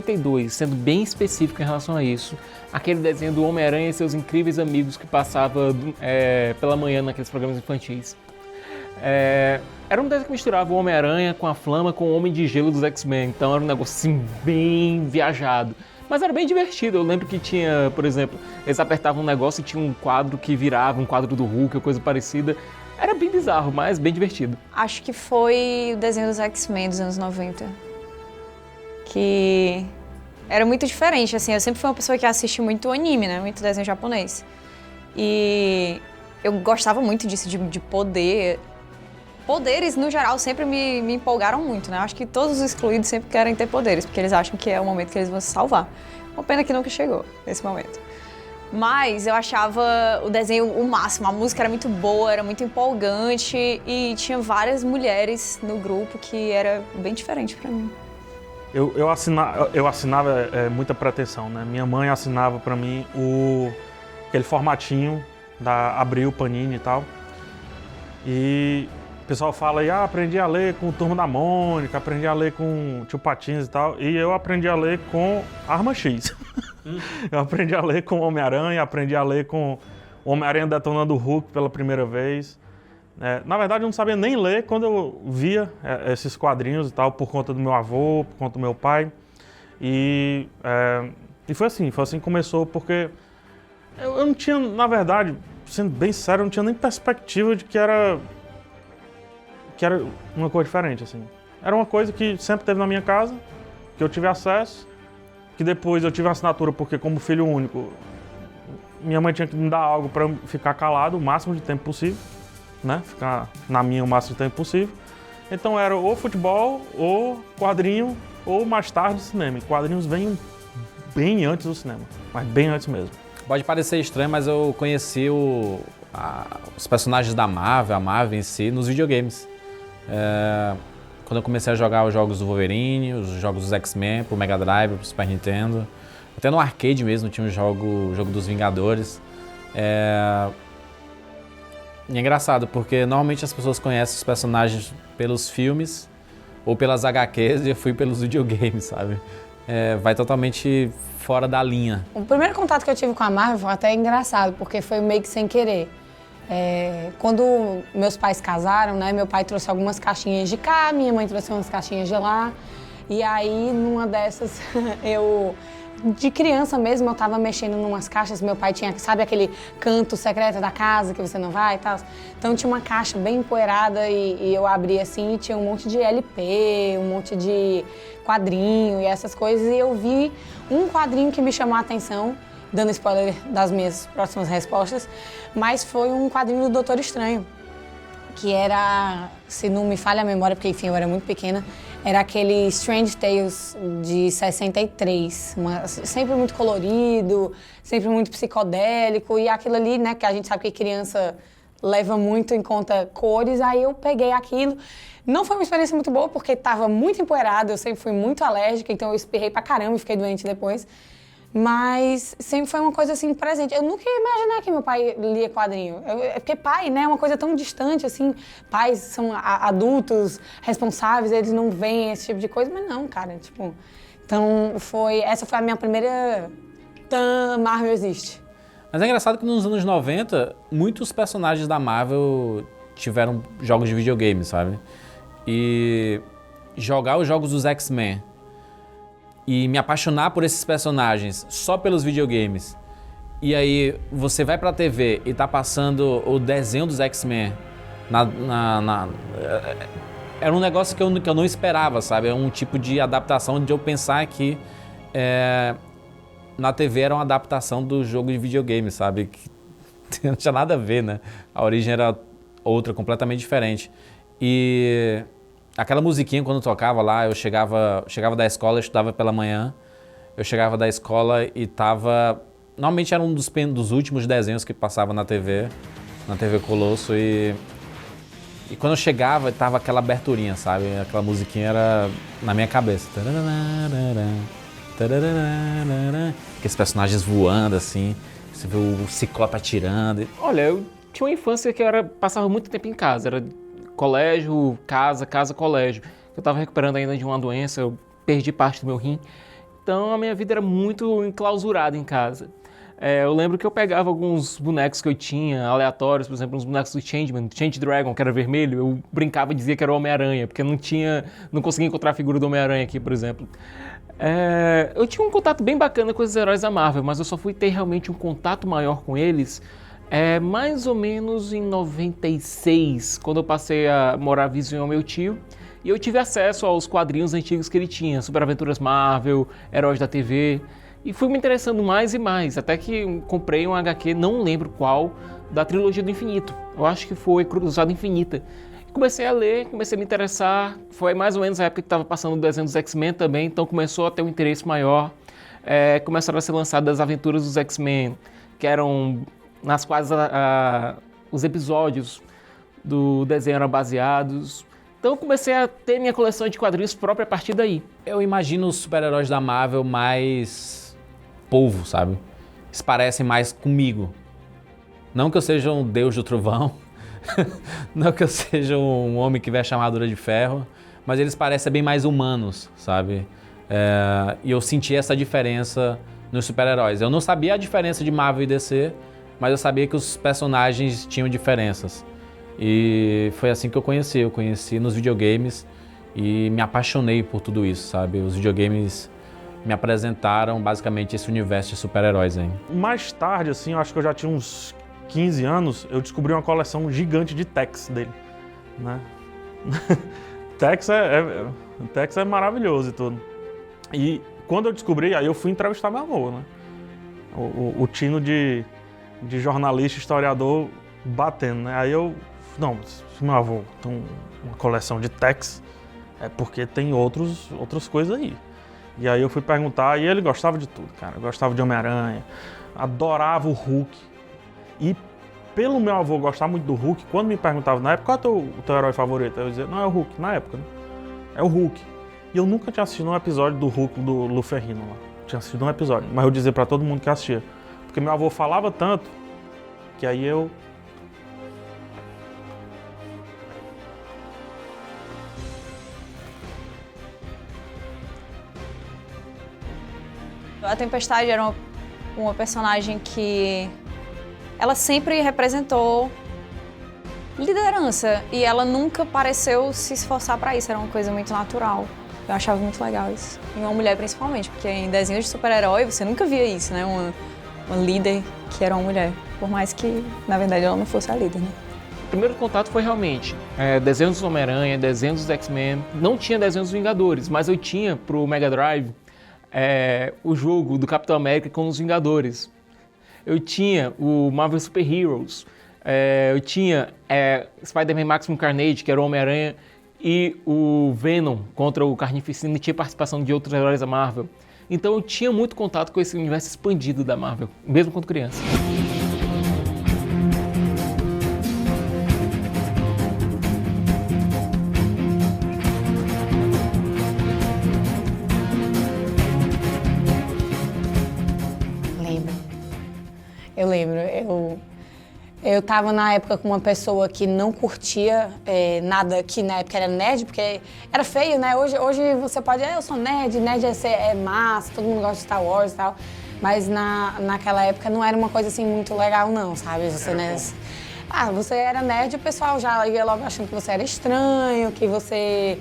92, sendo bem específico em relação a isso, aquele desenho do Homem-Aranha e seus incríveis amigos que passava pela manhã naqueles programas infantis. Era um desenho que misturava o Homem-Aranha com a Flama, com o Homem de Gelo dos X-Men, então era um negócio assim, bem viajado. Mas era bem divertido, eu lembro que tinha, por exemplo, eles apertavam um negócio e tinha um quadro que virava, um quadro do Hulk ou coisa parecida. Era bem bizarro, mas bem divertido. Acho que foi o desenho dos X-Men dos anos 90. Que era muito diferente, assim, eu sempre fui uma pessoa que assiste muito anime, né, muito desenho japonês. E eu gostava muito disso, de poder. Poderes, no geral, sempre me empolgaram muito, né? Acho que todos os excluídos sempre querem ter poderes, porque eles acham que é o momento que eles vão se salvar. Uma pena que nunca chegou esse momento. Mas eu achava o desenho o máximo, a música era muito boa, era muito empolgante e tinha várias mulheres no grupo que era bem diferente pra mim. Eu assinava muita pretensão, né? Minha mãe assinava pra mim aquele formatinho da Abril, Panini e tal. E o pessoal fala aí, aprendi a ler com o Turma da Mônica, aprendi a ler com Tio Patinhas e tal. E eu aprendi a ler com Arma X. Eu aprendi a ler com Homem-Aranha, aprendi a ler com Homem-Aranha detonando o Hulk pela primeira vez. Na verdade, eu não sabia nem ler quando eu via esses quadrinhos e tal, por conta do meu avô, por conta do meu pai. E foi assim que começou, porque eu não tinha, na verdade, sendo bem sério, eu não tinha nem perspectiva de que era uma coisa diferente, assim. Era uma coisa que sempre teve na minha casa, que eu tive acesso, que depois eu tive uma assinatura, porque como filho único, minha mãe tinha que me dar algo para ficar calado o máximo de tempo possível, né? Ficar na minha o máximo de tempo possível. Então era ou futebol, ou quadrinho, ou mais tarde cinema. E quadrinhos vêm bem antes do cinema, mas bem antes mesmo. Pode parecer estranho, mas eu conheci os personagens da Marvel, a Marvel em si, nos videogames. Quando eu comecei a jogar os jogos do Wolverine, os jogos dos X-Men, pro Mega Drive, pro Super Nintendo. Até no arcade mesmo tinha o jogo dos Vingadores. E é engraçado, porque normalmente as pessoas conhecem os personagens pelos filmes ou pelas HQs e eu fui pelos videogames, sabe? Vai totalmente fora da linha. O primeiro contato que eu tive com a Marvel foi até engraçado, porque foi meio que sem querer. Quando meus pais casaram, né, meu pai trouxe algumas caixinhas de cá, minha mãe trouxe umas caixinhas de lá. E aí, numa dessas, de criança mesmo, eu tava mexendo em umas caixas, meu pai tinha, sabe aquele canto secreto da casa que você não vai e tal? Então tinha uma caixa bem empoeirada e eu abri assim e tinha um monte de LP, um monte de quadrinho e essas coisas. E eu vi um quadrinho que me chamou a atenção, dando spoiler das minhas próximas respostas, mas foi um quadrinho do Doutor Estranho, que era, se não me falha a memória, porque enfim, eu era muito pequena, era aquele Strange Tales de 63, sempre muito colorido, sempre muito psicodélico, e aquilo ali, né, que a gente sabe que criança leva muito em conta cores, aí eu peguei aquilo. Não foi uma experiência muito boa, porque estava muito empoeirado, eu sempre fui muito alérgica, então eu espirrei pra caramba e fiquei doente depois. Mas sempre foi uma coisa assim presente. Eu nunca ia imaginar que meu pai lia quadrinho. Porque pai, né, é uma coisa tão distante, assim. Pais são adultos, responsáveis, eles não veem esse tipo de coisa. Mas não, cara, tipo... Então, essa foi a minha primeira... Marvel existe. Mas é engraçado que nos anos 90, muitos personagens da Marvel tiveram jogos de videogame, sabe? E jogar os jogos dos X-Men e me apaixonar por esses personagens só pelos videogames, e aí você vai pra TV e tá passando o desenho dos X-Men era um negócio que eu não esperava, sabe? É um tipo de adaptação de eu pensar que na TV era uma adaptação do jogo de videogame, sabe? Que não tinha nada a ver, né? A origem era outra, completamente diferente. E aquela musiquinha, quando tocava lá, eu chegava da escola, eu estudava pela manhã, eu chegava da escola e tava... Normalmente era um dos últimos desenhos que passava na TV Colosso, e quando eu chegava, tava aquela aberturinha, sabe? Aquela musiquinha era na minha cabeça. Aqueles personagens voando, assim, você vê o Ciclope atirando. Olha, eu tinha uma infância que passava muito tempo em casa, era colégio, casa, colégio. Eu estava recuperando ainda de uma doença, eu perdi parte do meu rim. Então a minha vida era muito enclausurada em casa. Eu lembro que eu pegava alguns bonecos que eu tinha, aleatórios, por exemplo, uns bonecos do Changeman, Change Dragon, que era vermelho, eu brincava e dizia que era o Homem-Aranha, porque não conseguia encontrar a figura do Homem-Aranha aqui, por exemplo. Eu tinha um contato bem bacana com os heróis da Marvel, mas eu só fui ter realmente um contato maior com eles mais ou menos em 96, quando eu passei a morar vizinho ao meu tio, e eu tive acesso aos quadrinhos antigos que ele tinha, Super Aventuras Marvel, Heróis da TV, e fui me interessando mais e mais, até que comprei um HQ, não lembro qual, da Trilogia do Infinito. Eu acho que foi Cruzada Infinita. Comecei a ler, comecei a me interessar, foi mais ou menos a época que estava passando o desenho dos X-Men também, então começou a ter um interesse maior. Começaram a ser lançadas as aventuras dos X-Men, que eram nas quais os episódios do desenho eram baseados. Então eu comecei a ter minha coleção de quadrinhos própria a partir daí. Eu imagino os super-heróis da Marvel mais polvo, sabe? Eles parecem mais comigo. Não que eu seja um deus do trovão, não que eu seja um homem que veste armadura de ferro, mas eles parecem bem mais humanos, sabe? E eu senti essa diferença nos super-heróis. Eu não sabia a diferença de Marvel e DC, mas eu sabia que os personagens tinham diferenças. E foi assim que eu conheci nos videogames e me apaixonei por tudo isso, sabe? Os videogames me apresentaram basicamente esse universo de super-heróis aí. Mais tarde, assim, eu acho que eu já tinha uns 15 anos, eu descobri uma coleção gigante de Tex dele, né? Tex é maravilhoso e tudo. E quando eu descobri, aí eu fui entrevistar meu avô, né? O tino de jornalista, historiador batendo, né? Aí eu, não, se meu avô tem uma coleção de Tex, é porque tem outras coisas aí. E aí eu fui perguntar, e ele gostava de tudo, cara. Gostava de Homem-Aranha, adorava o Hulk. E pelo meu avô gostar muito do Hulk, quando me perguntava na época, qual é o teu herói favorito? Eu dizia, não, é o Hulk, na época, né? É o Hulk. E eu nunca tinha assistido um episódio do Hulk do Lu Ferrigno lá. Tinha assistido um episódio, mas eu dizia pra todo mundo que assistia. Porque meu avô falava tanto, que aí eu... A Tempestade era uma personagem que ela sempre representou liderança e ela nunca pareceu se esforçar para isso, era uma coisa muito natural. Eu achava muito legal isso. E uma mulher principalmente, porque em desenhos de super-herói você nunca via isso, né? Uma líder que era uma mulher, por mais que na verdade ela não fosse a líder, né? O primeiro contato foi realmente desenhos do Homem-Aranha, desenhos dos X-Men. Não tinha desenhos dos Vingadores, mas eu tinha pro Mega Drive o jogo do Capitão América com os Vingadores. Eu tinha o Marvel Super Heroes, eu tinha Spider-Man Maximum Carnage, que era o Homem-Aranha, e o Venom contra o Carnificina, e tinha participação de outros heróis da Marvel. Então eu tinha muito contato com esse universo expandido da Marvel, mesmo quando criança. Eu lembro, eu tava na época com uma pessoa que não curtia nada que na época era nerd, porque era feio, né? Hoje você pode, eu sou nerd é massa, todo mundo gosta de Star Wars e tal. Mas naquela época não era uma coisa assim muito legal não, sabe? Você, né? Você era nerd, o pessoal já ia logo achando que você era estranho, que você...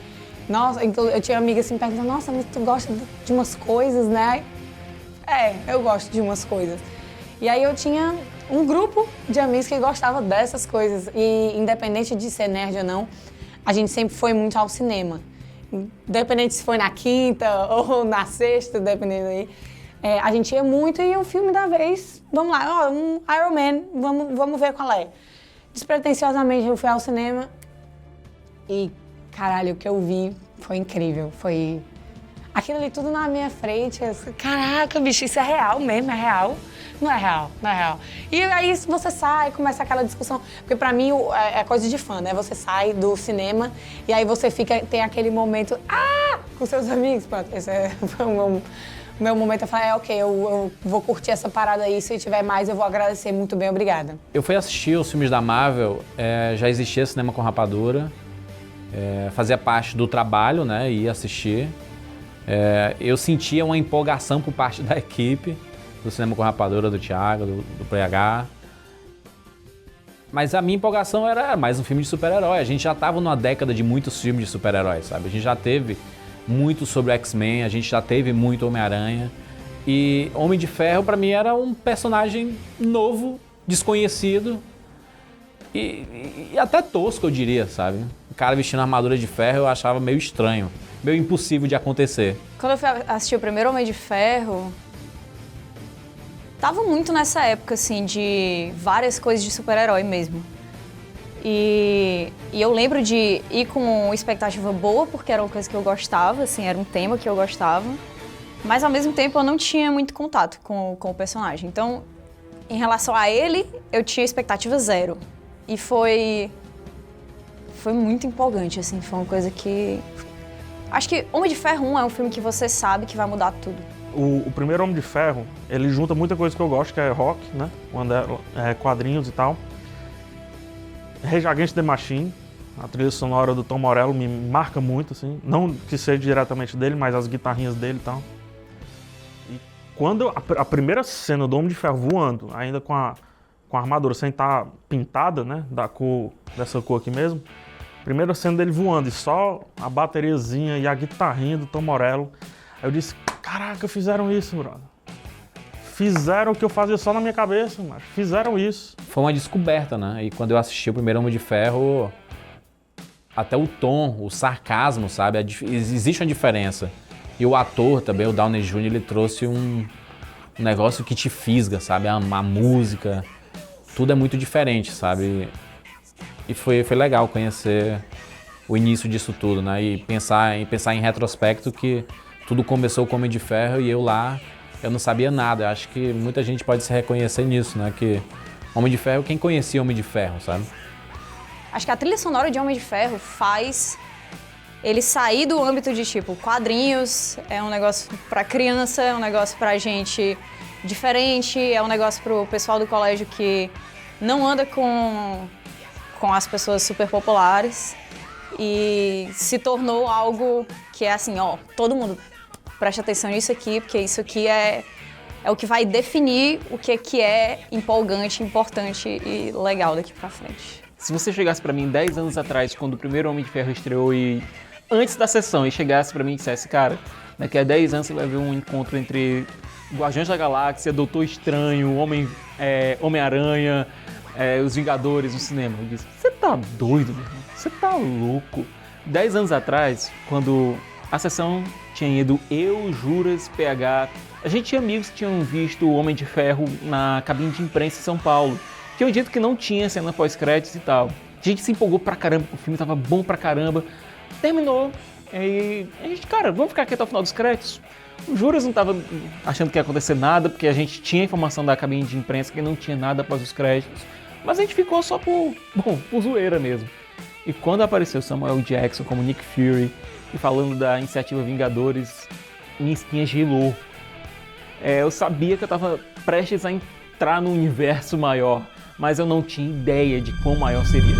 Nossa, eu tinha amiga assim perguntando, nossa, mas tu gosta de umas coisas, né? Eu gosto de umas coisas. E aí eu tinha um grupo de amigos que gostava dessas coisas. E independente de ser nerd ou não, a gente sempre foi muito ao cinema. Independente se foi na quinta ou na sexta, dependendo aí. A gente ia muito e o filme da vez, vamos lá, um Iron Man, vamos ver qual é. Despretensiosamente eu fui ao cinema e, caralho, o que eu vi foi incrível. Foi aquilo ali tudo na minha frente. Caraca, bicho, isso é real mesmo, é real? Não é real, não é real. E aí você sai, começa aquela discussão, porque pra mim é coisa de fã, né? Você sai do cinema e aí você tem aquele momento, com seus amigos. Pronto, esse foi o meu momento. Eu falei, ok, eu vou curtir essa parada aí, se tiver mais eu vou agradecer, muito bem, obrigada. Eu fui assistir os filmes da Marvel, já existia Cinema com Rapadura, fazia parte do trabalho, né, ia assistir. Eu sentia uma empolgação por parte da equipe, do Cinema com Rapadura, do Thiago, do PH. Mas a minha empolgação era mais um filme de super-herói. A gente já estava numa década de muitos filmes de super-heróis, sabe? A gente já teve muito sobre o X-Men, a gente já teve muito Homem-Aranha. E Homem de Ferro, pra mim, era um personagem novo, desconhecido e até tosco, eu diria, sabe? O cara vestindo armadura de ferro eu achava meio estranho, meio impossível de acontecer. Quando eu fui assistir o primeiro Homem de Ferro, tava muito nessa época, assim, de várias coisas de super-herói mesmo. E eu lembro de ir com uma expectativa boa, porque era uma coisa que eu gostava, assim, era um tema que eu gostava. Mas, ao mesmo tempo, eu não tinha muito contato com o personagem. Então, em relação a ele, eu tinha expectativa zero. E foi muito empolgante, assim, foi uma coisa que... Acho que Homem de Ferro 1 é um filme que você sabe que vai mudar tudo. O primeiro Homem de Ferro, ele junta muita coisa que eu gosto, que é rock, né? Quadrinhos e tal. Rage Against the Machine, a trilha sonora do Tom Morello me marca muito, assim. Não que seja diretamente dele, mas as guitarrinhas dele e tal. E quando a primeira cena do Homem de Ferro voando, ainda com a armadura sem estar pintada, né? Dessa cor aqui mesmo. Primeira cena dele voando e só a bateriazinha e a guitarrinha do Tom Morello. Aí eu disse, caraca, fizeram isso, brother. Fizeram o que eu fazia só na minha cabeça, mas fizeram isso. Foi uma descoberta, né? E quando eu assisti o primeiro Homem de Ferro, até o tom, o sarcasmo, sabe? Existe uma diferença. E o ator também, o Downey Jr., ele trouxe um negócio que te fisga, sabe? A música, tudo é muito diferente, sabe? E foi legal conhecer o início disso tudo, né? E pensar em retrospecto que tudo começou com o Homem de Ferro e eu não sabia nada. Eu acho que muita gente pode se reconhecer nisso, né? Que Homem de Ferro, quem conhecia Homem de Ferro, sabe? Acho que a trilha sonora de Homem de Ferro faz ele sair do âmbito de, tipo, quadrinhos, é um negócio pra criança, é um negócio pra gente diferente, é um negócio pro pessoal do colégio que não anda com as pessoas super populares e se tornou algo que é assim, ó, todo mundo preste atenção nisso aqui, porque isso aqui é o que vai definir o que é empolgante, importante e legal daqui pra frente. Se você chegasse pra mim 10 anos atrás, quando o primeiro Homem de Ferro estreou e antes da sessão, e chegasse pra mim e dissesse, cara, daqui a 10 anos você vai ver um encontro entre Guardiões da Galáxia, Doutor Estranho, Homem-Aranha, os Vingadores no cinema. Eu disse, você tá doido, meu irmão? Você tá louco? 10 anos atrás, quando a sessão tinha ido eu, Juras, PH, a gente tinha amigos que tinham visto o Homem de Ferro na cabine de imprensa em São Paulo. Tinham dito que não tinha cena pós-créditos e tal. A gente se empolgou pra caramba, o filme tava bom pra caramba. Terminou, e a gente, cara, vamos ficar aqui até o final dos créditos? O Juras não tava achando que ia acontecer nada, porque a gente tinha informação da cabine de imprensa que não tinha nada após os créditos. Mas a gente ficou só por zoeira mesmo. E quando apareceu Samuel Jackson como Nick Fury e falando da iniciativa Vingadores, minha espinha gelou. Eu sabia que eu tava prestes a entrar num universo maior, mas eu não tinha ideia de quão maior seria.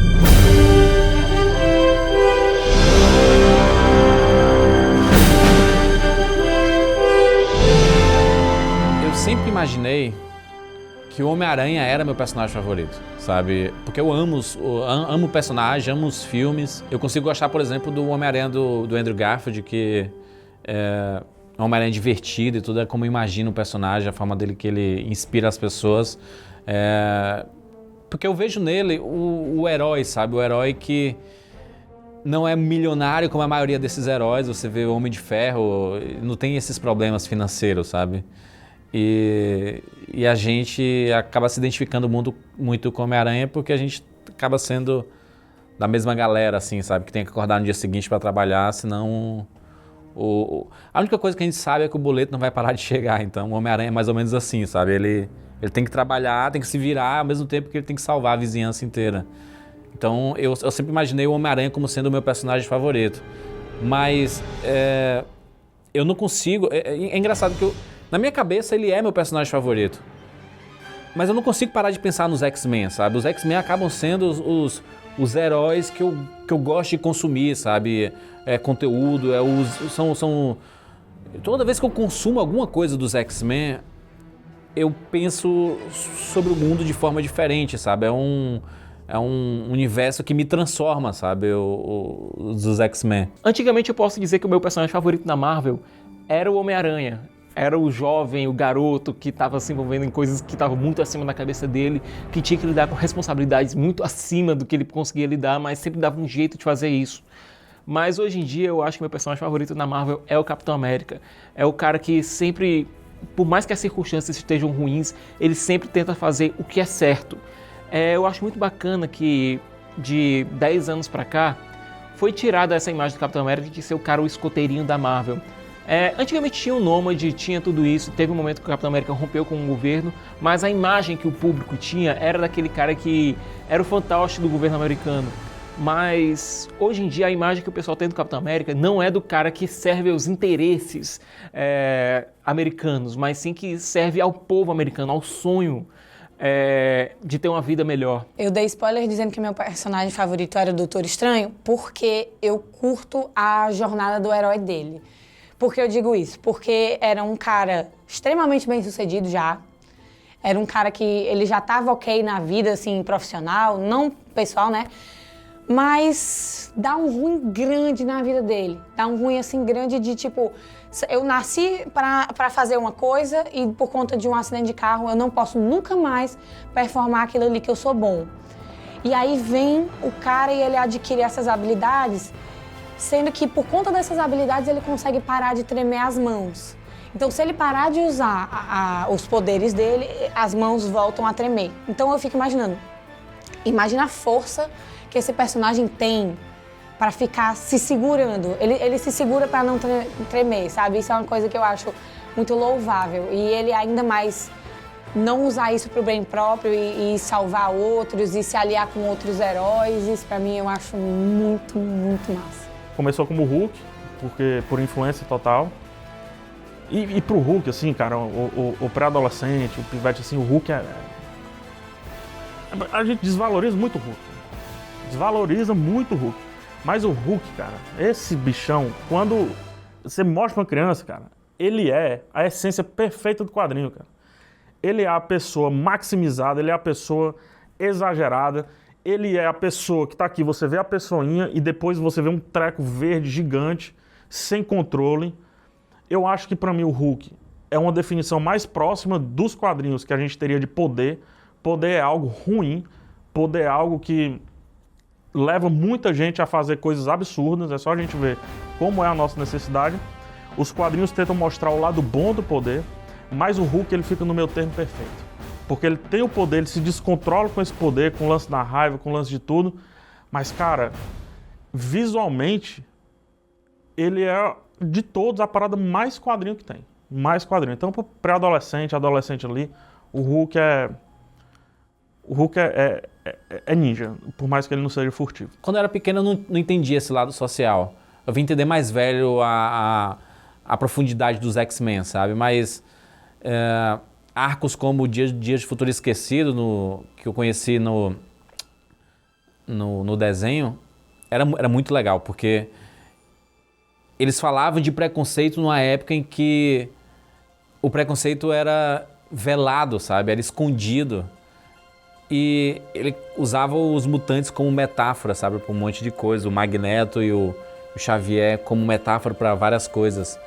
Eu sempre imaginei que o Homem-Aranha era meu personagem favorito, sabe? Porque eu amo o personagem, amo os filmes. Eu consigo gostar, por exemplo, do Homem-Aranha do Andrew Garfield, que é um Homem-Aranha divertido e tudo, é como eu imagino o personagem, a forma dele que ele inspira as pessoas. Porque eu vejo nele o herói, sabe? O herói que não é milionário como a maioria desses heróis. Você vê o Homem de Ferro, não tem esses problemas financeiros, sabe? E a gente acaba se identificando muito com o Homem-Aranha porque a gente acaba sendo da mesma galera, assim, sabe? Que tem que acordar no dia seguinte para trabalhar, senão... A única coisa que a gente sabe é que o boleto não vai parar de chegar, então o Homem-Aranha é mais ou menos assim, sabe? Ele tem que trabalhar, tem que se virar, ao mesmo tempo que ele tem que salvar a vizinhança inteira. Então eu sempre imaginei o Homem-Aranha como sendo o meu personagem favorito. Mas eu não consigo... É engraçado que na minha cabeça ele é meu personagem favorito. Mas eu não consigo parar de pensar nos X-Men, sabe? Os X-Men acabam sendo os heróis que eu gosto de consumir, sabe? Conteúdo, Toda vez que eu consumo alguma coisa dos X-Men, eu penso sobre o mundo de forma diferente, sabe? É um universo que me transforma, sabe? Dos X-Men. Antigamente eu posso dizer que o meu personagem favorito na Marvel era o Homem-Aranha. Era o jovem, o garoto que estava se envolvendo em coisas que estavam muito acima da cabeça dele, que tinha que lidar com responsabilidades muito acima do que ele conseguia lidar, mas sempre dava um jeito de fazer isso. Mas hoje em dia eu acho que meu personagem favorito na Marvel é o Capitão América. É o cara que sempre, por mais que as circunstâncias estejam ruins, ele sempre tenta fazer o que é certo. Eu acho muito bacana que de 10 anos pra cá foi tirada essa imagem do Capitão América de ser o cara o escoteirinho da Marvel. Antigamente tinha o Nômade, tinha tudo isso, teve um momento que o Capitão América rompeu com o governo, mas a imagem que o público tinha era daquele cara que era o fantoche do governo americano. Mas hoje em dia a imagem que o pessoal tem do Capitão América não é do cara que serve aos interesses americanos, mas sim que serve ao povo americano, ao sonho de ter uma vida melhor. Eu dei spoiler dizendo que meu personagem favorito era o Doutor Estranho porque eu curto a jornada do herói dele. Por que eu digo isso? Porque era um cara extremamente bem-sucedido já. Era um cara que ele já estava ok na vida, assim, profissional, não pessoal, né? Mas dá um ruim grande na vida dele. Dá um ruim, assim, grande de, tipo... Eu nasci para fazer uma coisa e por conta de um acidente de carro eu não posso nunca mais performar aquilo ali que eu sou bom. E aí vem o cara e ele adquire essas habilidades, sendo que por conta dessas habilidades ele consegue parar de tremer as mãos. Então se ele parar de usar os poderes dele, as mãos voltam a tremer. Então eu fico imaginando, imagina a força que esse personagem tem para ficar se segurando. Ele se segura para não tremer, sabe? Isso é uma coisa que eu acho muito louvável. E ele ainda mais não usar isso pro bem próprio e salvar outros e se aliar com outros heróis, isso para mim eu acho muito, muito massa. Começou como Hulk, porque por influência total. E pro Hulk, assim, cara, o pré-adolescente, o pivete, assim, o Hulk a gente desvaloriza muito o Hulk. Desvaloriza muito o Hulk. Mas o Hulk, cara, esse bichão, quando você mostra pra uma criança, cara, ele é a essência perfeita do quadrinho, cara. Ele é a pessoa maximizada, ele é a pessoa exagerada, ele é a pessoa que tá aqui, você vê a pessoinha e depois você vê um treco verde gigante, sem controle. Eu acho que pra mim o Hulk é uma definição mais próxima dos quadrinhos que a gente teria de poder. Poder é algo ruim, poder é algo que leva muita gente a fazer coisas absurdas, é só a gente ver como é a nossa necessidade. Os quadrinhos tentam mostrar o lado bom do poder, mas o Hulk ele fica no meu termo perfeito. Porque ele tem o poder, ele se descontrola com esse poder, com o lance da raiva, com o lance de tudo. Mas, cara, visualmente, ele é, de todos, a parada mais quadrinho que tem. Mais quadrinho. Então, pro pré-adolescente, adolescente ali, o Hulk é ninja, por mais que ele não seja furtivo. Quando eu era pequeno, eu não entendia esse lado social. Eu vim entender mais velho a profundidade dos X-Men, sabe? Mas arcos como Dias de Futuro Esquecido, que eu conheci no desenho, era muito legal, porque eles falavam de preconceito numa época em que o preconceito era velado, sabe? Era escondido. E ele usava os mutantes como metáfora, sabe, para um monte de coisa. O Magneto e o Xavier como metáfora para várias coisas.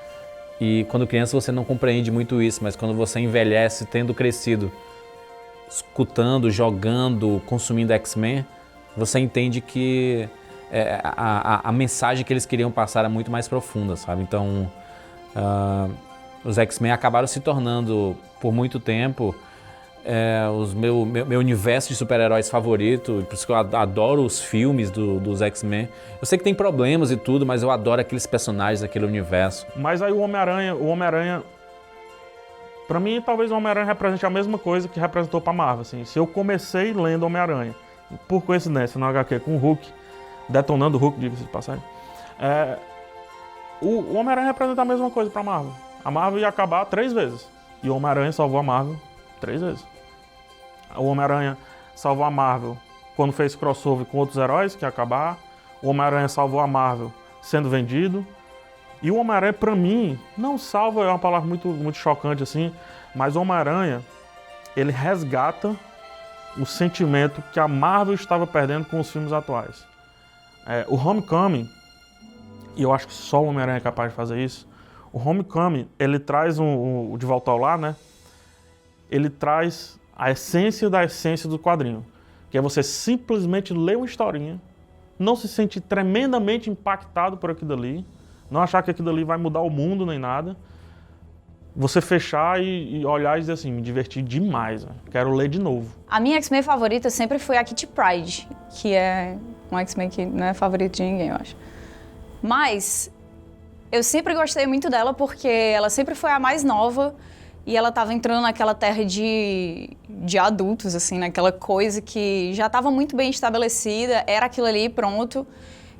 E quando criança você não compreende muito isso, mas quando você envelhece, tendo crescido, escutando, jogando, consumindo X-Men, você entende que a mensagem que eles queriam passar era muito mais profunda, sabe? Então, os X-Men acabaram se tornando, por muito tempo, meu universo de super-heróis favorito, por isso que eu adoro os filmes dos X-Men. Eu sei que tem problemas e tudo, mas eu adoro aqueles personagens, aquele universo. Mas aí o Homem-Aranha, pra mim, talvez o Homem-Aranha represente a mesma coisa que representou pra Marvel, assim. Se eu comecei lendo Homem-Aranha, por coincidência, no HQ, com o Hulk, detonando o Hulk, diga-se de passagem, o Homem-Aranha representa a mesma coisa pra Marvel. A Marvel ia acabar 3 vezes, e o Homem-Aranha salvou a Marvel 3 vezes. O Homem-Aranha salvou a Marvel quando fez crossover com outros heróis, que ia acabar. O Homem-Aranha salvou a Marvel sendo vendido. E o Homem-Aranha, pra mim, não salva, é uma palavra muito chocante assim, mas o Homem-Aranha, ele resgata o sentimento que a Marvel estava perdendo com os filmes atuais. O Homecoming, e eu acho que só o Homem-Aranha é capaz de fazer isso, o Homecoming, ele traz o De Volta ao Lar, né? Ele traz a essência da essência do quadrinho, que é você simplesmente ler uma historinha, não se sentir tremendamente impactado por aquilo ali, não achar que aquilo ali vai mudar o mundo nem nada, você fechar e olhar e dizer assim, me diverti demais, né? Quero ler de novo. A minha X-Men favorita sempre foi a Kitty Pryde, que é um X-Men que não é favorito de ninguém, eu acho. Mas eu sempre gostei muito dela porque ela sempre foi a mais nova e ela estava entrando naquela terra de adultos, assim, naquela coisa que já estava muito bem estabelecida, era aquilo ali, pronto.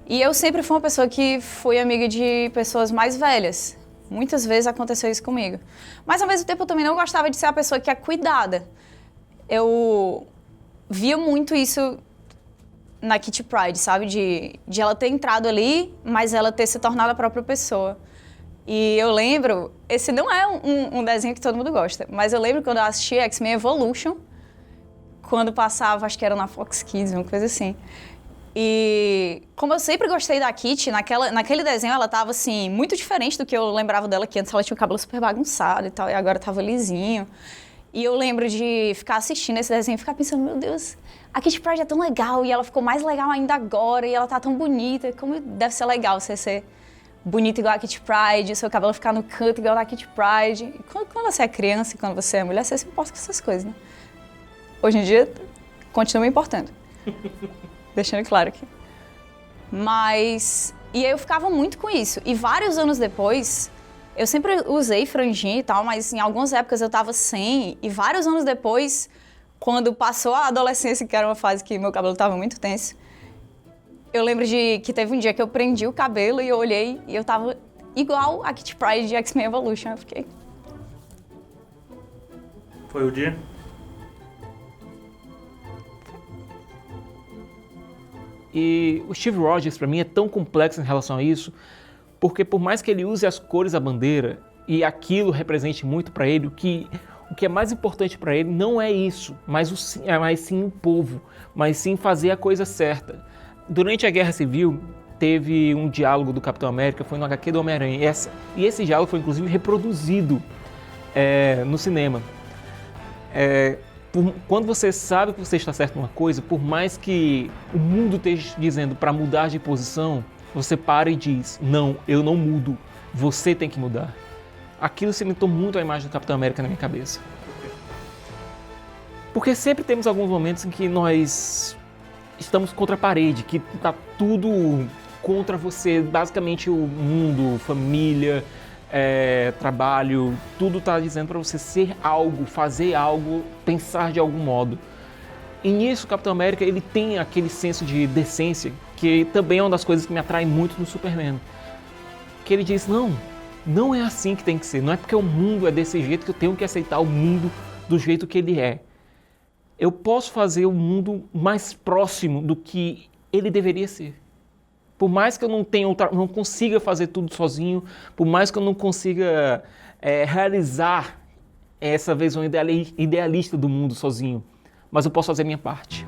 E eu sempre fui uma pessoa que fui amiga de pessoas mais velhas. Muitas vezes aconteceu isso comigo. Mas, ao mesmo tempo, eu também não gostava de ser a pessoa que é cuidada. Eu via muito isso na Kitty Pryde, sabe? De ela ter entrado ali, mas ela ter se tornado a própria pessoa. E eu lembro, esse não é um desenho que todo mundo gosta, mas eu lembro quando eu assisti X-Men Evolution, quando passava, acho que era na Fox Kids, uma coisa assim. E como eu sempre gostei da Kitty, naquele desenho ela tava assim, muito diferente do que eu lembrava dela, que antes ela tinha o cabelo super bagunçado e tal, e agora tava lisinho. E eu lembro de ficar assistindo esse desenho e ficar pensando, meu Deus, a Kitty Pryde é tão legal, e ela ficou mais legal ainda agora, e ela tá tão bonita, como deve ser legal você ser bonita igual a Kitty Pryde, seu cabelo ficar no canto igual a Kitty Pryde. E quando você é criança e quando você é mulher, você se importa com essas coisas, né? Hoje em dia, continua me importando. Deixando claro aqui. Mas... E eu ficava muito com isso. E vários anos depois, eu sempre usei franjinha e tal, mas em algumas épocas eu tava sem. E vários anos depois, quando passou a adolescência, que era uma fase que meu cabelo tava muito tenso, eu lembro de que teve um dia que eu prendi o cabelo e eu olhei e eu tava igual a Kitty Pryde de X-Men Evolution. Eu fiquei... Foi o dia? E o Steve Rogers, para mim, é tão complexo em relação a isso, porque por mais que ele use as cores da bandeira e aquilo represente muito para ele, o que é mais importante para ele não é isso, mas sim o povo, mas sim fazer a coisa certa. Durante a Guerra Civil, teve um diálogo do Capitão América, foi no HQ do Homem-Aranha, e esse diálogo foi inclusive reproduzido no cinema. Quando você sabe que você está certo numa coisa, por mais que o mundo esteja dizendo para mudar de posição, você para e diz, não, eu não mudo, você tem que mudar. Aquilo cimentou muito a imagem do Capitão América na minha cabeça. Porque sempre temos alguns momentos em que nós estamos contra a parede, que está tudo contra você, basicamente o mundo, família, trabalho, tudo está dizendo para você ser algo, fazer algo, pensar de algum modo. E nisso o Capitão América ele tem aquele senso de decência, que também é uma das coisas que me atrai muito no Superman. Que ele diz, não é assim que tem que ser, não é porque o mundo é desse jeito que eu tenho que aceitar o mundo do jeito que ele é. Eu posso fazer o mundo mais próximo do que ele deveria ser. Por mais que eu não consiga fazer tudo sozinho, por mais que eu não consiga realizar essa visão idealista do mundo sozinho, mas eu posso fazer a minha parte.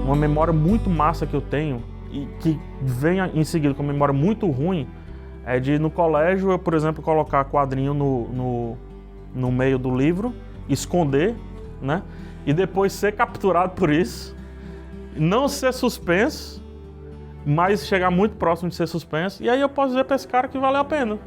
Uma memória muito massa que eu tenho e que vem em seguida com uma memória muito ruim é de no colégio eu, por exemplo, colocar quadrinho no meio do livro, esconder, né? E depois ser capturado por isso, não ser suspenso, mas chegar muito próximo de ser suspenso. E aí eu posso dizer para esse cara que valeu a pena.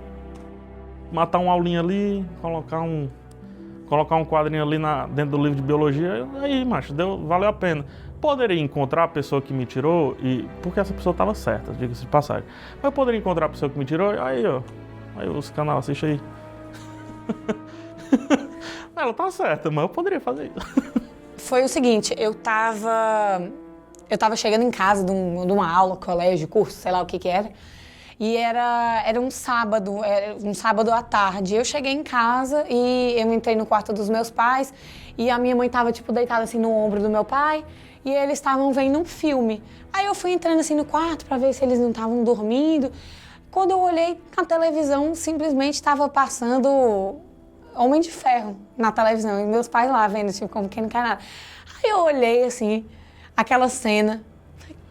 Matar uma aulinha ali, colocar um quadrinho ali dentro do livro de biologia, aí, macho, valeu a pena. Poderia encontrar a pessoa que me tirou, porque essa pessoa estava certa, diga-se de passagem. Mas eu poderia encontrar a pessoa que me tirou, aí os canal, assiste aí. Ela tá certa, mas eu poderia fazer isso. foi o seguinte, eu tava chegando em casa de uma aula, colégio, curso, sei lá o que era. E era um sábado à tarde. Eu cheguei em casa e eu entrei no quarto dos meus pais e a minha mãe tava, tipo, deitada assim no ombro do meu pai e eles estavam vendo um filme. Aí eu fui entrando assim no quarto pra ver se eles não estavam dormindo. Quando eu olhei na televisão, simplesmente estava passando Homem de Ferro na televisão. E meus pais lá vendo, tipo, como quem não quer nada. Aí eu olhei assim, aquela cena.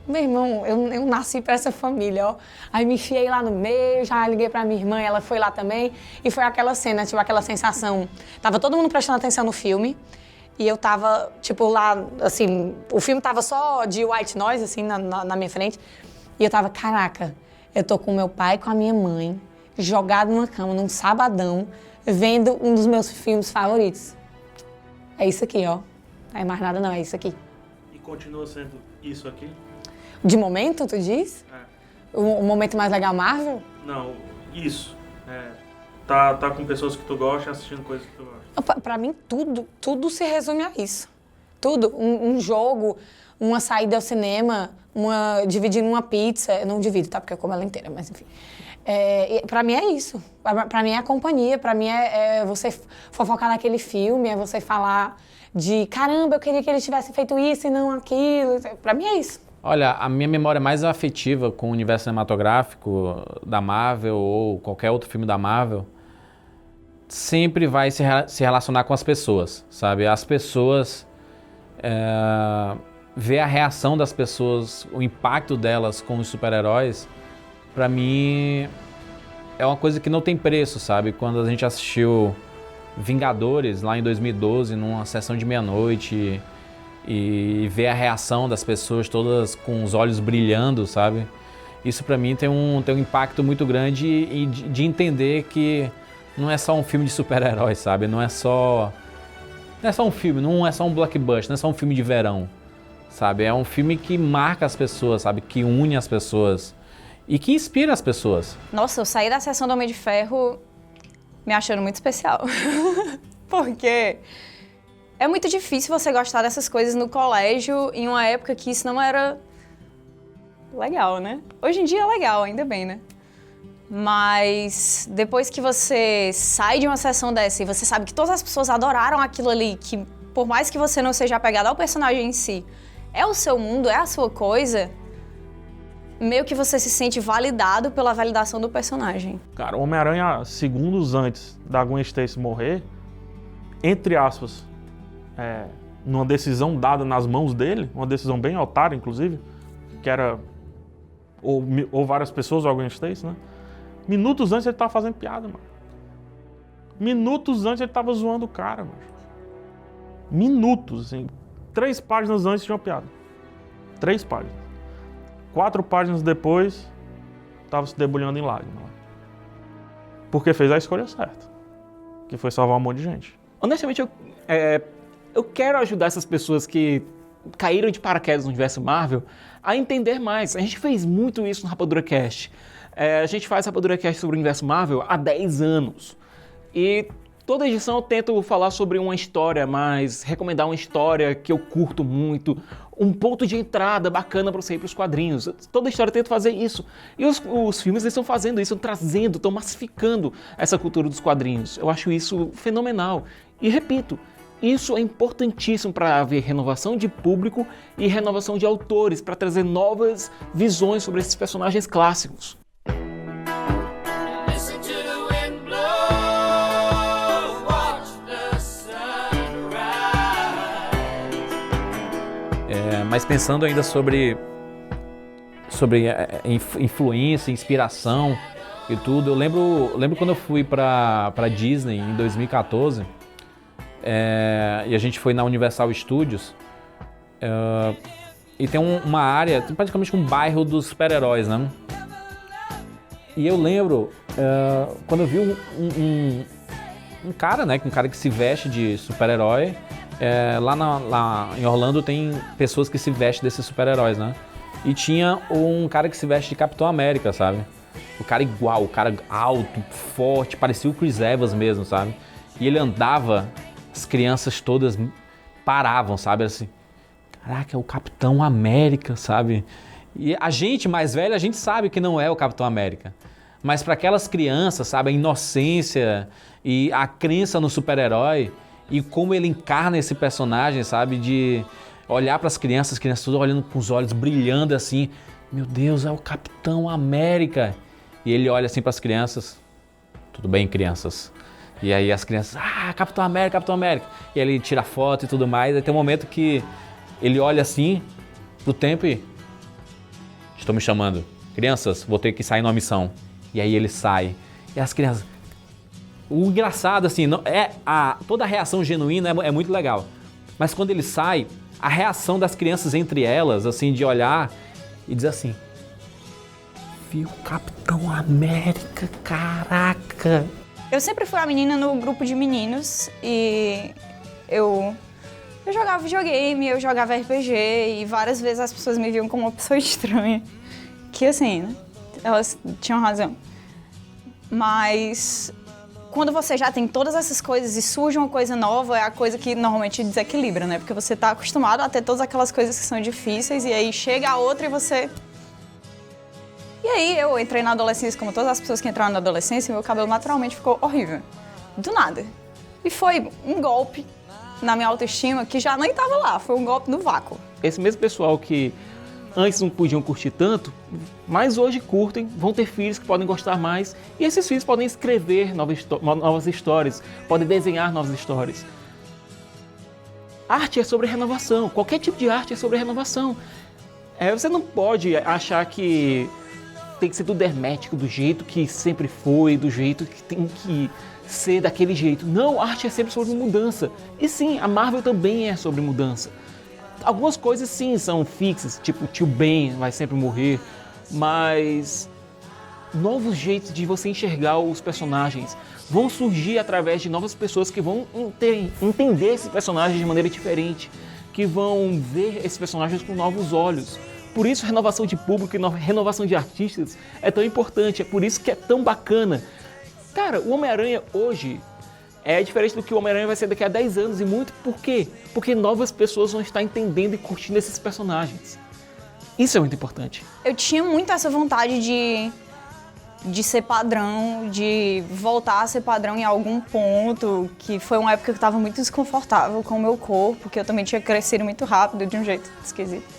Meu irmão, eu nasci pra essa família, ó. Aí me enfiei lá no meio, já liguei pra minha irmã, ela foi lá também. E foi aquela cena, tipo, aquela sensação. Tava todo mundo prestando atenção no filme. E eu tava, tipo, lá, assim, o filme tava só de white noise, assim, na minha frente. E eu tava, caraca, eu tô com meu pai e com a minha mãe, jogado numa cama, num sabadão, vendo um dos meus filmes favoritos. É isso aqui, ó. Não é mais nada não, é isso aqui. E continua sendo isso aqui? De momento, tu diz? É. O momento mais legal Marvel? Não, isso. Tá com pessoas que tu gosta, assistindo coisas que tu gosta. Pra mim, tudo se resume a isso. Tudo. Um jogo, uma saída ao cinema, dividindo uma pizza. Eu não divido, tá? Porque eu como ela inteira, mas enfim. Pra mim é isso. Pra mim é a companhia. Pra mim é você fofocar naquele filme, é você falar de caramba, eu queria que ele tivesse feito isso e não aquilo. Pra mim é isso. Olha, a minha memória mais afetiva com o universo cinematográfico da Marvel ou qualquer outro filme da Marvel sempre vai se relacionar com as pessoas, sabe? As pessoas, ver a reação das pessoas, o impacto delas com os super-heróis, pra mim é uma coisa que não tem preço, sabe? Quando a gente assistiu Vingadores lá em 2012, numa sessão de meia-noite, e ver a reação das pessoas todas com os olhos brilhando, sabe? Isso pra mim tem um impacto muito grande e de entender que não é só um filme de super-heróis, sabe? Não é só um filme, não é só um blockbuster, não é só um filme de verão, sabe? É um filme que marca as pessoas, sabe? Que une as pessoas e que inspira as pessoas. Nossa, eu saí da sessão do Homem de Ferro me achando muito especial. Porque é muito difícil você gostar dessas coisas no colégio em uma época que isso não era legal, né? Hoje em dia é legal, ainda bem, né? Mas depois que você sai de uma sessão dessa e você sabe que todas as pessoas adoraram aquilo ali, que por mais que você não seja apegado ao personagem em si, é o seu mundo, é a sua coisa, meio que você se sente validado pela validação do personagem. Cara, o Homem-Aranha, segundos antes da Gwen Stacy morrer, entre aspas, numa decisão dada nas mãos dele, uma decisão bem otária, inclusive, que era ou várias pessoas ou a Gwen Stacy, né? Minutos antes ele tava fazendo piada, mano. Minutos antes ele tava zoando o cara, mano. Minutos, assim. 3 páginas antes tinha uma piada. 3 páginas. 4 páginas depois, tava se debulhando em lágrimas. Porque fez a escolha certa. Que foi salvar um monte de gente. Honestamente, eu quero ajudar essas pessoas que caíram de paraquedas no universo Marvel a entender mais. A gente fez muito isso no Rapadura Cast. A gente faz Rapadura Cast sobre o universo Marvel há 10 anos. E toda edição eu tento falar sobre uma história, mas recomendar uma história que eu curto muito, um ponto de entrada bacana para você ir para os quadrinhos. Toda história eu tento fazer isso. E os filmes eles estão fazendo isso, estão massificando essa cultura dos quadrinhos. Eu acho isso fenomenal. E repito, isso é importantíssimo para haver renovação de público e renovação de autores, para trazer novas visões sobre esses personagens clássicos. Mas pensando ainda sobre influência, inspiração e tudo, eu lembro quando eu fui para Disney em 2014, e a gente foi na Universal Studios, e tem uma área, tem praticamente um bairro dos super-heróis, né? E eu lembro quando eu vi um cara, né, um cara que se veste de super-herói. Lá em Orlando tem pessoas que se vestem desses super-heróis, né? E tinha um cara que se veste de Capitão América, sabe? O cara igual, o cara alto, forte, parecia o Chris Evans mesmo, sabe? E ele andava, as crianças todas paravam, sabe? Assim, caraca, é o Capitão América, sabe? E a gente mais velha, a gente sabe que não é o Capitão América. Mas para aquelas crianças, sabe, a inocência e a crença no super-herói e como ele encarna esse personagem, sabe, de olhar para as crianças tudo olhando com os olhos brilhando assim, meu Deus, é o Capitão América. E ele olha assim para as crianças, tudo bem, crianças? E aí as crianças, Capitão América, Capitão América. E aí ele tira foto e tudo mais, aí tem um momento que ele olha assim pro tempo e... Estão me chamando. Crianças, vou ter que sair numa missão. E aí ele sai. E as crianças... O engraçado, assim, toda a reação genuína é muito legal. Mas quando ele sai, a reação das crianças entre elas, assim, de olhar e dizer assim... Viu, Capitão América, caraca! Eu sempre fui a menina no grupo de meninos e eu jogava videogame, eu jogava RPG e várias vezes as pessoas me viam como uma pessoa estranha. Que assim, né? Elas tinham razão. Mas quando você já tem todas essas coisas e surge uma coisa nova, é a coisa que normalmente desequilibra, né? Porque você tá acostumado a ter todas aquelas coisas que são difíceis e aí chega a outra e você... E aí eu entrei na adolescência, como todas as pessoas que entraram na adolescência, e meu cabelo naturalmente ficou horrível. Do nada. E foi um golpe na minha autoestima que já nem estava lá, foi um golpe no vácuo. Esse mesmo pessoal que antes não podiam curtir tanto, mas hoje curtem, vão ter filhos que podem gostar mais, e esses filhos podem escrever novas histórias, podem desenhar novas histórias. Arte é sobre renovação, qualquer tipo de arte é sobre renovação. Você não pode achar que tem que ser tudo hermético, do jeito que sempre foi, do jeito que tem que ser daquele jeito. Não, arte é sempre sobre mudança. E sim, a Marvel também é sobre mudança. Algumas coisas sim são fixas, tipo o Tio Ben vai sempre morrer, mas novos jeitos de você enxergar os personagens vão surgir através de novas pessoas que vão entender esses personagens de maneira diferente, que vão ver esses personagens com novos olhos. Por isso, renovação de público e renovação de artistas é tão importante, é por isso que é tão bacana. Cara, o Homem-Aranha hoje é diferente do que o Homem-Aranha vai ser daqui a 10 anos, e muito por quê? Porque novas pessoas vão estar entendendo e curtindo esses personagens. Isso é muito importante. Eu tinha muito essa vontade de ser padrão, de voltar a ser padrão em algum ponto, que foi uma época que eu estava muito desconfortável com o meu corpo, que eu também tinha crescido muito rápido, de um jeito esquisito.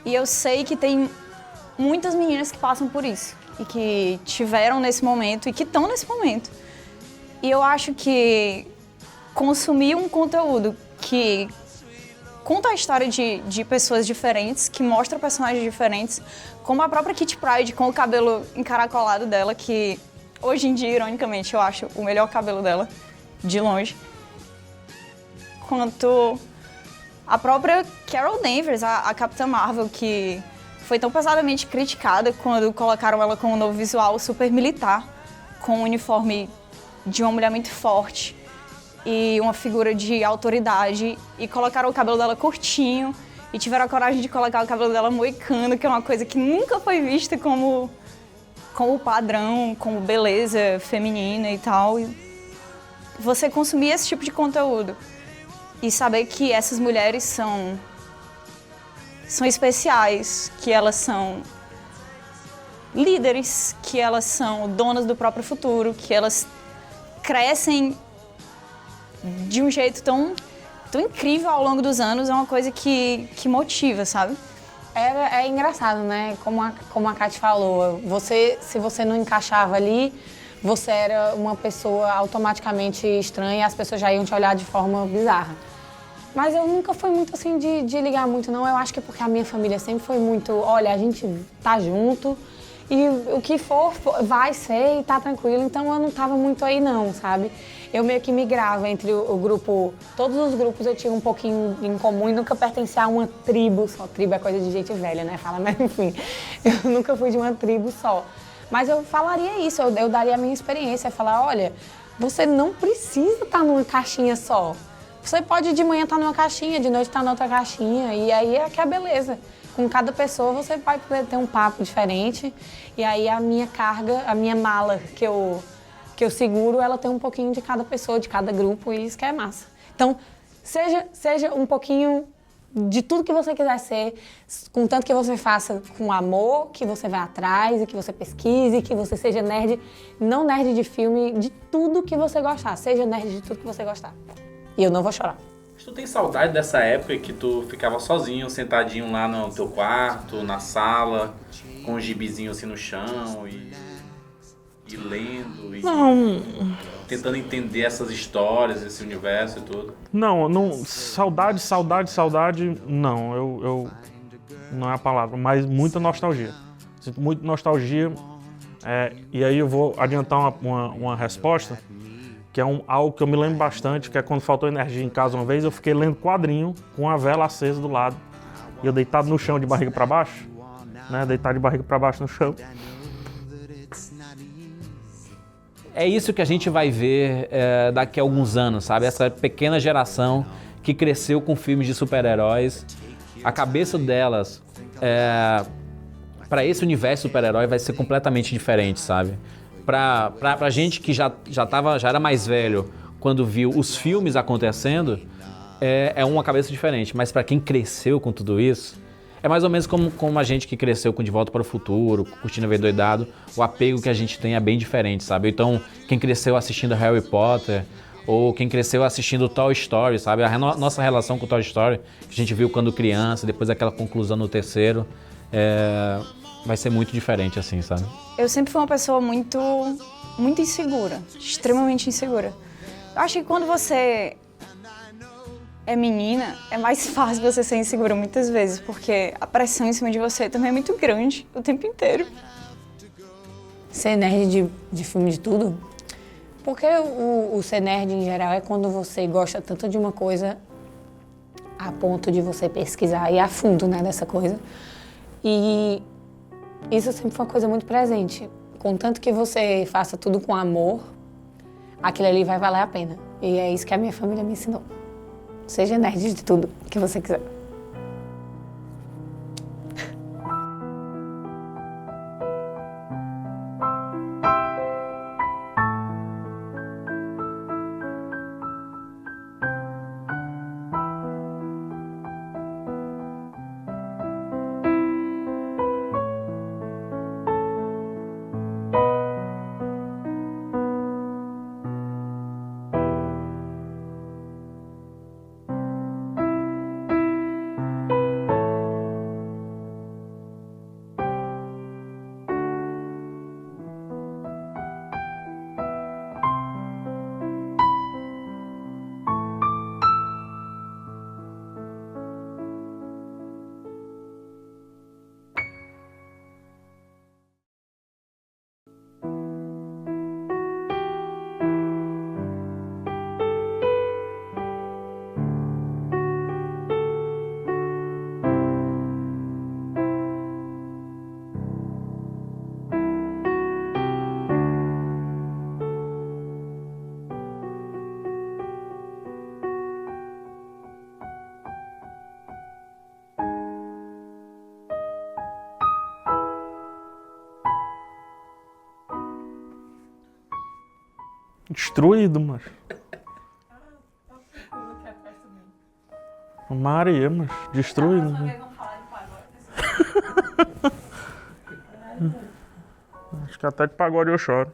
E eu sei que tem muitas meninas que passam por isso, e que tiveram nesse momento, e que estão nesse momento. E eu acho que consumir um conteúdo que conta a história de pessoas diferentes, que mostra personagens diferentes, como a própria Kitty Pryde, com o cabelo encaracolado dela, que hoje em dia, ironicamente, eu acho o melhor cabelo dela, de longe. Quanto a própria Carol Danvers, a Capitã Marvel, que foi tão pesadamente criticada quando colocaram ela com um novo visual super militar, com um uniforme de uma mulher muito forte e uma figura de autoridade, e colocaram o cabelo dela curtinho e tiveram a coragem de colocar o cabelo dela moicano, que é uma coisa que nunca foi vista como padrão, como beleza feminina e tal. E você consumir esse tipo de conteúdo e saber que essas mulheres são especiais, que elas são líderes, que elas são donas do próprio futuro, que elas crescem de um jeito tão incrível ao longo dos anos, é uma coisa que motiva, sabe? É engraçado, né? Como a Kati falou, se você não encaixava ali, você era uma pessoa automaticamente estranha e as pessoas já iam te olhar de forma bizarra. Mas eu nunca fui muito assim de ligar muito, não. Eu acho que é porque a minha família sempre foi muito, olha, a gente tá junto e o que for vai ser e tá tranquilo. Então eu não tava muito aí não, sabe? Eu meio que migrava entre o grupo, todos os grupos eu tinha um pouquinho em comum e nunca pertencia a uma tribo só. Tribo é coisa de gente velha, né? Fala, mas enfim, eu nunca fui de uma tribo só. Mas eu falaria isso, eu daria a minha experiência, falar, olha, você não precisa estar numa caixinha só. Você pode de manhã estar numa caixinha, de noite estar noutra caixinha, e aí é que é a beleza. Com cada pessoa você vai poder ter um papo diferente, e aí a minha carga, a minha mala que eu seguro, ela tem um pouquinho de cada pessoa, de cada grupo, e isso que é massa. Então, Seja um pouquinho de tudo que você quiser ser, contanto que você faça com amor, que você vá atrás, e que você pesquise, que você seja nerd, não nerd de filme, de tudo que você gostar. Seja nerd de tudo que você gostar. E eu não vou chorar. Tu tem saudade dessa época que tu ficava sozinho, sentadinho lá no teu quarto, na sala, com um gibizinho assim no chão e lendo e tentando entender essas histórias, esse universo e tudo? Não, saudade, não, eu não é a palavra, mas muita nostalgia. Sinto muita nostalgia, e aí eu vou adiantar uma resposta, que é algo que eu me lembro bastante, que é quando faltou energia em casa uma vez, eu fiquei lendo quadrinho com a vela acesa do lado, e eu deitado no chão de barriga para baixo, né, deitado de barriga para baixo no chão. É isso que a gente vai ver daqui a alguns anos, sabe? Essa pequena geração que cresceu com filmes de super-heróis, a cabeça delas para esse universo super-herói vai ser completamente diferente, sabe? Pra gente que já era mais velho quando viu os filmes acontecendo, é uma cabeça diferente. Mas para quem cresceu com tudo isso, é mais ou menos como a gente que cresceu com De Volta para o Futuro, Curtindo a Vida Doidado, o apego que a gente tem é bem diferente, sabe? Então, quem cresceu assistindo Harry Potter, ou quem cresceu assistindo Toy Story, sabe? A nossa relação com Toy Story, que a gente viu quando criança, depois aquela conclusão no terceiro, vai ser muito diferente, assim, sabe? Eu sempre fui uma pessoa muito insegura, extremamente insegura. Eu acho que quando você é menina, é mais fácil você ser insegura muitas vezes, porque a pressão em cima de você também é muito grande o tempo inteiro. Ser nerd de filme de tudo? Porque o ser nerd em geral é quando você gosta tanto de uma coisa a ponto de você pesquisar e ir a fundo, né, dessa coisa. E isso sempre foi uma coisa muito presente. Contanto que você faça tudo com amor, aquilo ali vai valer a pena. E é isso que a minha família me ensinou. Seja nerd de tudo que você quiser. Destruído, macho. Maria, macho. Destruído. Acho que até de pagode eu choro.